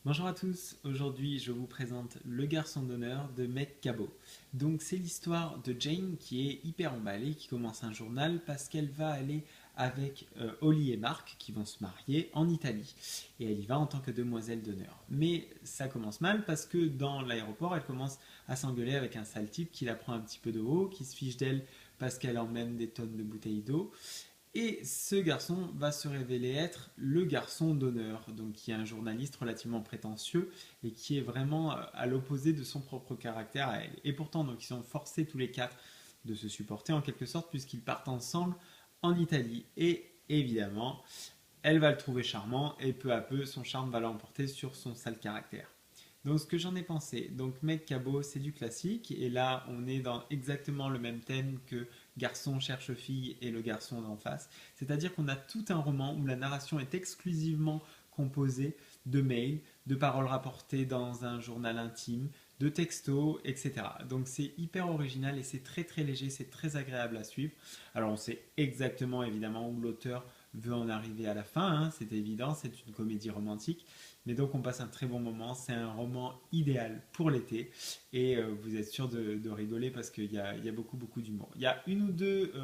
Bonjour à tous, aujourd'hui je vous présente Le garçon d'honneur de Meg Cabot. Donc c'est l'histoire de Jane qui est hyper emballée, qui commence un journal parce qu'elle va aller avec Holly et Mark qui vont se marier en Italie. Et elle y va en tant que demoiselle d'honneur. Mais ça commence mal parce que dans l'aéroport elle commence à s'engueuler avec un sale type qui la prend un petit peu de haut, qui se fiche d'elle parce qu'elle emmène des tonnes de bouteilles d'eau. Et ce garçon va se révéler être le garçon d'honneur, donc qui est un journaliste relativement prétentieux et qui est vraiment à l'opposé de son propre caractère à elle. Et pourtant, donc, ils sont forcés tous les quatre de se supporter en quelque sorte puisqu'ils partent ensemble en Italie. Et évidemment, elle va le trouver charmant et peu à peu, son charme va l'emporter sur son sale caractère. Donc ce que j'en ai pensé, donc Meg Cabot c'est du classique et là on est dans exactement le même thème que Garçon cherche fille et le garçon d'en face. C'est-à-dire qu'on a tout un roman où la narration est exclusivement composée de mails, de paroles rapportées dans un journal intime, de textos, etc. Donc c'est hyper original et c'est très très léger, c'est très agréable à suivre. Alors on sait exactement évidemment où l'auteur veut en arriver à la fin, hein, c'est évident, c'est une comédie romantique, mais donc on passe un très bon moment, c'est un roman idéal pour l'été et vous êtes sûr de rigoler parce qu'il y a beaucoup d'humour. Il y a une ou deux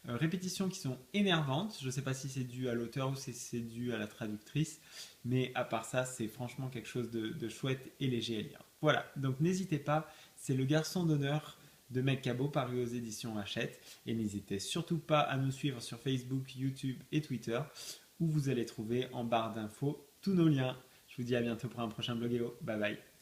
répétitions qui sont énervantes, je ne sais pas si c'est dû à l'auteur ou si c'est dû à la traductrice, mais à part ça c'est franchement quelque chose de chouette et léger à lire. Voilà, donc n'hésitez pas, c'est Le garçon d'honneur de Meg Cabot paru aux éditions Hachette. Et n'hésitez surtout pas à nous suivre sur Facebook, YouTube et Twitter où vous allez trouver en barre d'infos tous nos liens. Je vous dis à bientôt pour un prochain Blogueo. Bye bye.